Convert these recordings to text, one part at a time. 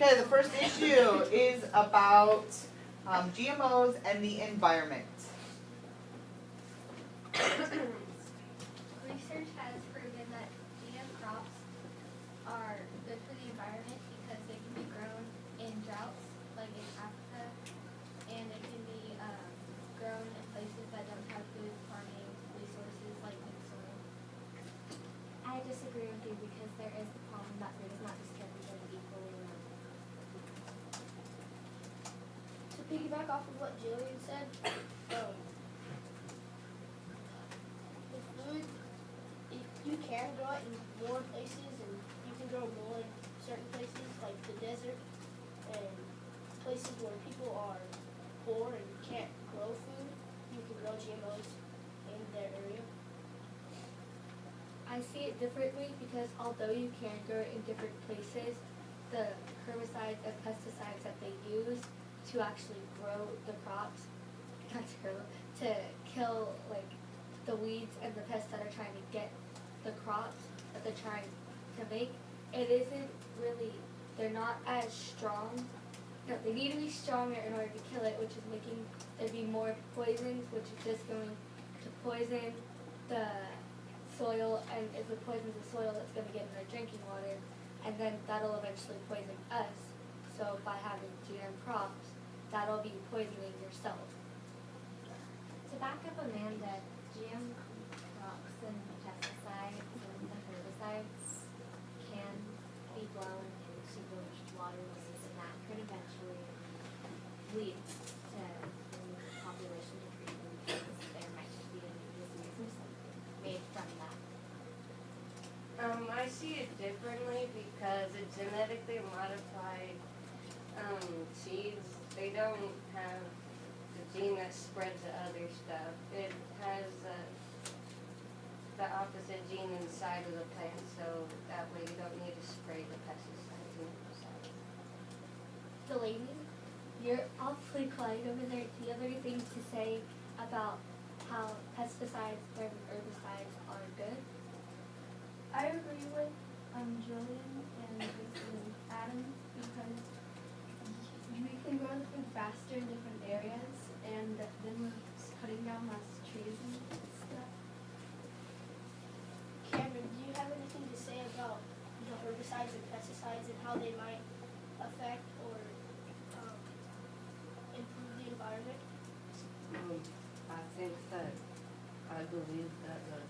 Okay, the first issue is about GMOs and the environment. Research has proven that GM crops are good for the environment because they can be grown in droughts, like in Africa, and they can be grown in places that don't have good farming resources, like good soil. I disagree with you because there is the problem that food is not distributed equally around. To piggyback off of what Jillian said, the food, you can grow it in more places, and you can grow more in certain places, like the desert, and places where people are poor and can't grow food. You can grow GMOs in their area. I see it differently because although you can grow it in different places, the herbicides and pesticides that they use to actually grow the crops, not to grow, to kill like the weeds and the pests that are trying to get the crops that they're trying to make, it isn't really, they're not as strong. No, they need to be stronger in order to kill it, which is making there be more poisons, which is just going to poison the soil, and if it poisons the soil, that's going to get in our drinking water, and then that'll eventually poison us. So by having GM crops, that'll be poisoning yourself. To back up Amanda, GM crops and pesticides and the herbicides can be blown into the waterways, and that could eventually lead to the population decreasing because there might be a new disease or something made from that. I see it differently because a genetically modified seeds, they don't have the gene that spreads the other stuff. It has the opposite gene inside of the plant, so that way you don't need to spray the pesticides and herbicides. Delaney, you're awfully quiet over there. Do you have anything to say about how pesticides and herbicides are good? I agree with Julian and Adam because we can grow the food faster in different areas, and then we're cutting down less trees and stuff. Cameron, do you have anything to say about the herbicides and pesticides and how they might affect or improve the environment? I believe that the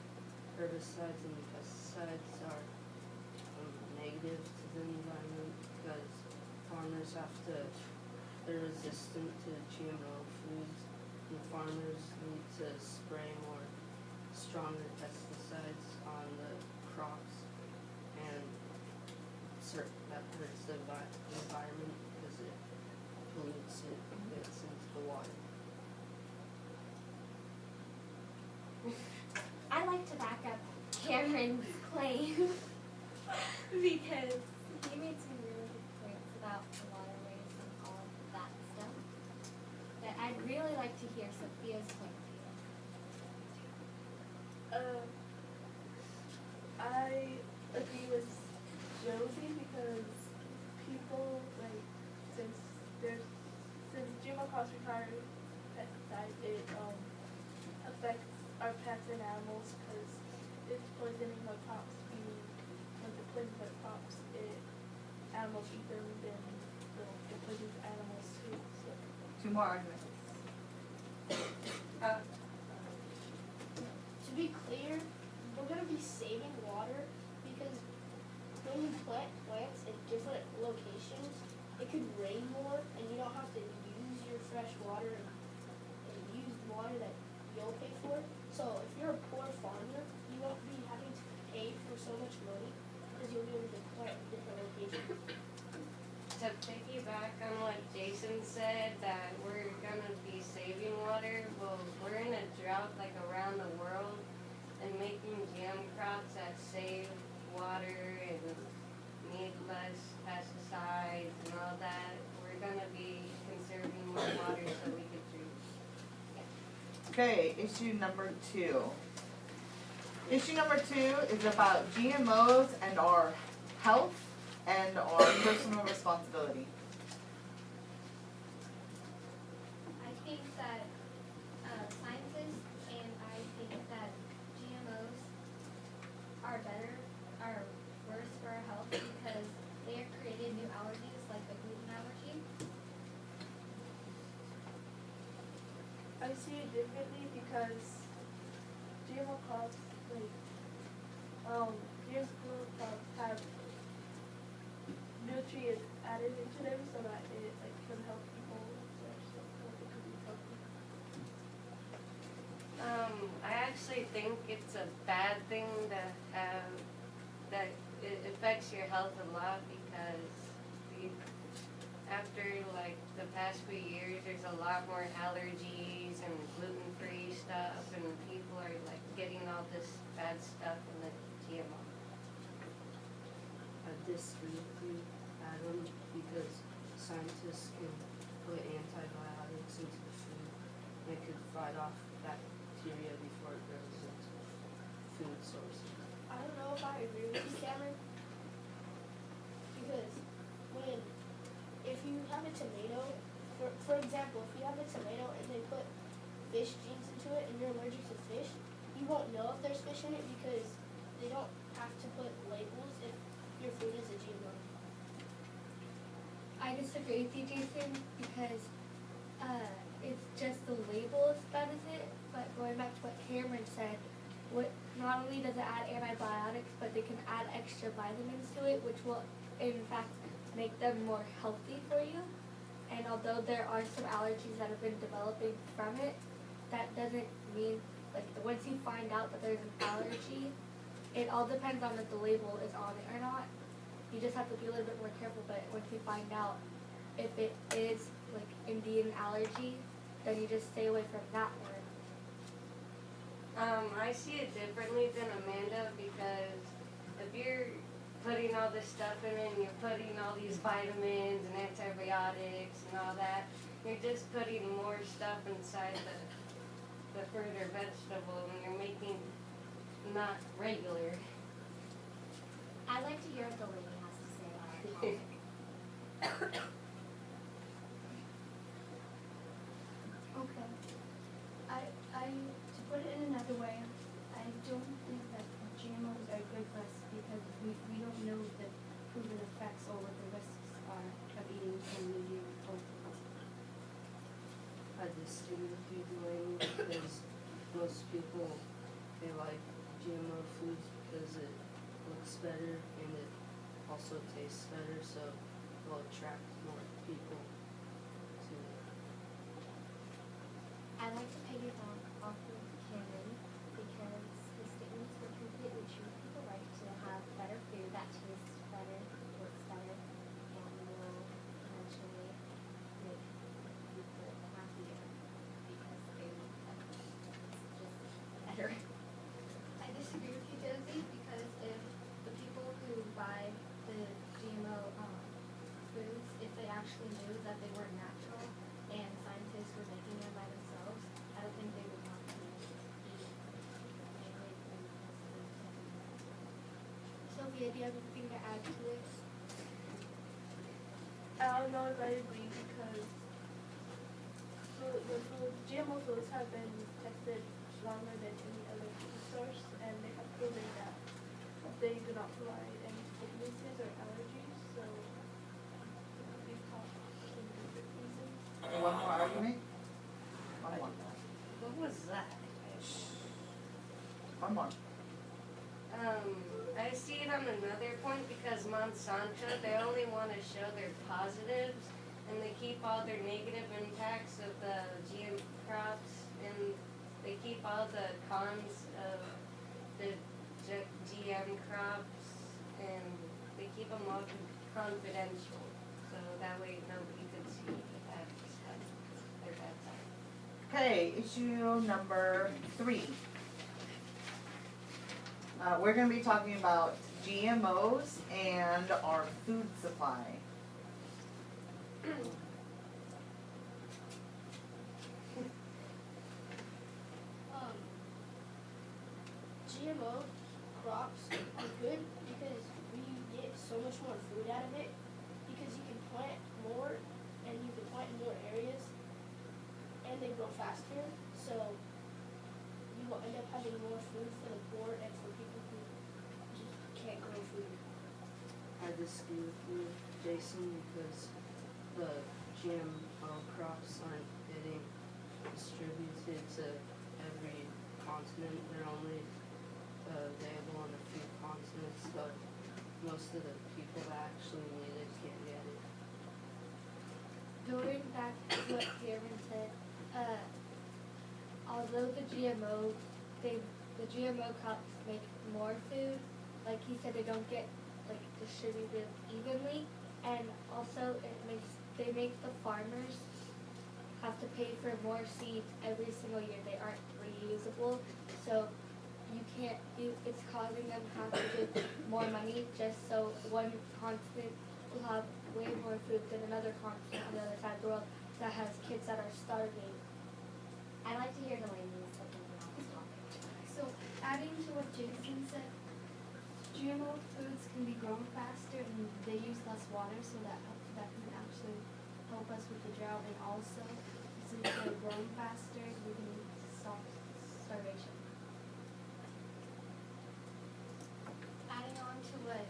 herbicides and pesticides are negative to the environment because farmers they're resistant to GMO foods, and farmers need to spray more stronger pesticides on the crops, and that hurts the environment because it pollutes it, gets into the water. I like to back up Cameron's claim because he made some really good points about the waterways and all of that stuff. But I'd really like to hear Sophia's point of view. I agree with Josie because people, like, since GMO crops require pesticides, it affects our pets and animals because it's poisoning the crops. When it poisons the crops, animals eat them, then it poisons animals too. So. Two more arguments. To be clear, we're going to be saving water because when you plant plants at different locations, it could rain more and you don't have to use your fresh water and use the water that you'll pay for. So if you're a poor farmer, you won't be having to pay for so much money because you'll be able to plant in different locations. To piggyback on what Jason said, that we're going to be saving water, well, we're in a drought like around the world, and making GM crops that save water and need less pesticides and all that, we're going to be conserving more water so we can drink. Okay, issue number 2. Issue number 2 is about GMOs and our health and our personal responsibility. responsibility? I think that scientists and I think that GMOs are worse for our health because they have created new allergies like the gluten allergy. I see it differently because GMO crops, like, GMO crops have nutrients added into them so that it like can help people so it could be healthy. I actually think it's a bad thing to have, that it affects your health a lot because after like the past few years, there's a lot more allergies and gluten-free stuff, and people are like getting all this bad stuff in the GMO. I disagree with you, Adam, because scientists can put antibiotics into the food and it could fight off bacteria before it goes into food sources. I don't know if I agree with you, Cameron, because if you have a tomato, for example, if you have a tomato and they put fish genes into it and you're allergic to fish, you won't know if there's fish in it because they don't have to put labels if your food is a GMO. I disagree with you, Jason, because it's just the labels that is it. But going back to what Cameron said, not only does it add antibiotics, but they can add extra vitamins to it, which will in fact make them more healthy for you. And although there are some allergies that have been developing from it, that doesn't mean, like, once you find out that there's an allergy, it all depends on if the label is on it or not. You just have to be a little bit more careful, but once you find out if it is, like, indeed an allergy, then you just stay away from that one. I see it differently than Amanda because if you're putting all this stuff in it and you're putting all these vitamins and antibiotics and all that, you're just putting more stuff inside the fruit or vegetable and you're making not regular. I'd like to hear what the lady has to say on our topic. Okay. To put it in another way, I don't think that GMOs are good for us because we don't know the proven effects or what the risks are of eating some of the GMO foods. I disagree with you, Dwayne, because most people, they like GMO foods because it looks better and it also tastes better, so it'll attract more people to it. I'd like to piggyback off of Cameron because his statements were completely true. People like to have better food that tastes better, looks better, and will eventually make people happier because they look better. It's just better. I disagree with you, Josie, because if the people who buy the GMO foods, if they actually knew that they weren't natural and scientists were making them by themselves, I don't think they would want to eat animal foods. Sophia, do you have anything to add to this? I don't know if I agree because the GMO foods have been tested longer than any other food source, and they have proven that they do not provide any sicknesses or allergies. So because of different reasons. One more argument? One more. What was that? One more. I see it on another point because Monsanto, they only want to show their positives and they keep all their negative impacts of the GM crops and they keep all the cons of the GM crops and they keep them all confidential so that way nobody can see the bad stuff, their bad side. Okay, issue number 3. We're going to be talking about GMOs and our food supply. GMO crops are good because we get so much more food out of it because you can faster, so you will end up having more food for the poor and for people who just can't grow food. I disagree with you, Jason, because the GMO crops aren't getting distributed to every continent. They're only available on a few continents, so most of the people that actually need it can't get it. Going back to what Cameron said, although the GMO crops make more food, like he said, they don't get like distributed evenly, and also they make the farmers have to pay for more seeds every single year. They aren't reusable, so it's causing them to have to give more money just so one continent will have way more food than another continent on the other side of the world that has kids that are starving. I'd like to hear Delaney's opinion on this topic. So adding to what Jason said, GMO foods can be grown faster and they use less water, so that can actually help us with the drought, and also since they're growing faster, we can stop starvation. Adding on to what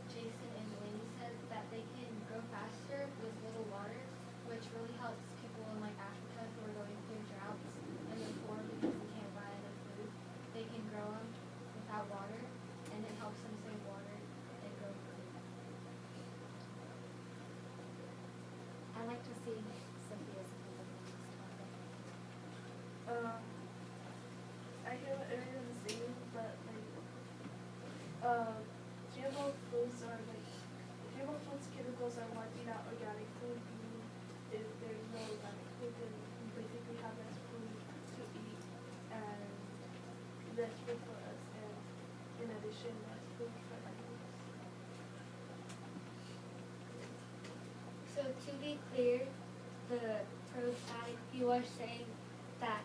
Jason and Delaney said, that they can grow faster with little water, which really helps people in like Africa who are going through droughts and the poor because they can't buy enough food. They can grow them without water, and it helps them save water and grow food. I'd like to see Sophia's opinion on this topic. I hear what everyone's saying, but GMO foods chemicals are wiping out organic food. Meaning if there's no organic food, then we basically have less food to eat and less food for us, and in addition, less food for animals. So to be clear, the pro-side, you are saying that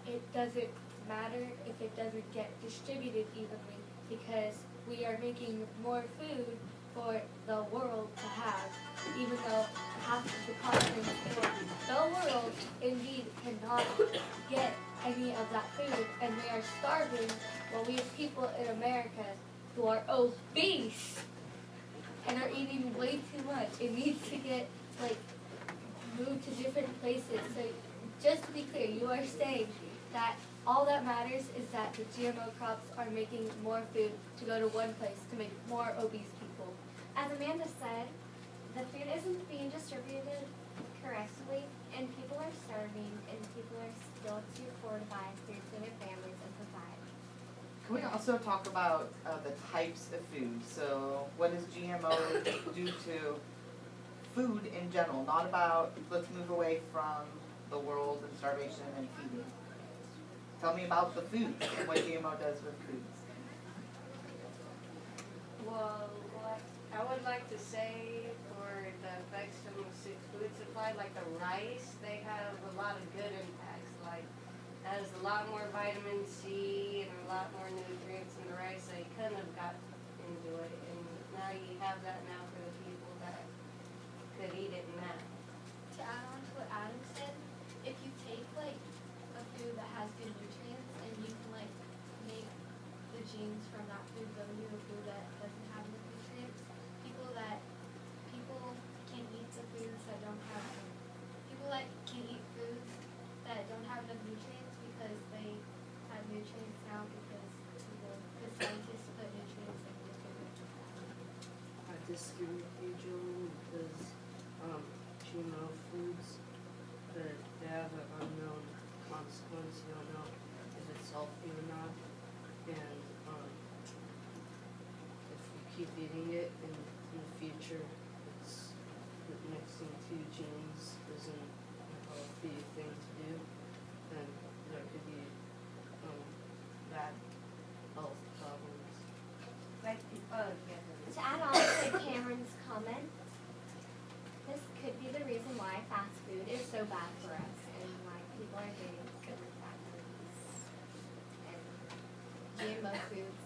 it doesn't matter if it doesn't get distributed evenly because we are making more food for the world to have, even though half of the continents for the world indeed cannot get any of that food, and they are starving while we have people in America who are obese and are eating way too much. It needs to get moved to different places. So just to be clear, you are saying that all that matters is that the GMO crops are making more food to go to one place to make more obese people. As Amanda said, the food isn't being distributed correctly, and people are starving, and people are still too poor to buy food for their families and provide. Can we also talk about the types of food? So what does GMO do to food in general? Not about, let's move away from the world and starvation and feeding. Tell me about the food and what GMO does with foods. Well, what I would like to say for the effects on the food supply, like the rice, they have a lot of good impacts. Like, has a lot more vitamin C and a lot more nutrients in the rice, so you couldn't have got into it. And now you have that now for the people that could eat it now. To add on to what Adam said, if you take like a food that has good nutrients and you can like make the genes from that food go to a food that doesn't have enough nutrients, people can eat the foods that don't have people that can eat foods that don't have enough nutrients because they have nutrients now because scientists put nutrients in the food. I disagree with you, Julian, because GMO foods, they have an unknown consequence. You don't know if it's healthy or not, and if we keep eating it in the future, it's mixing two genes isn't a healthy thing to do, then there could be bad health problems. To add on to Cameron's comment, this could be the reason why fast food is so bad for us and why people are getting so fat and GMO foods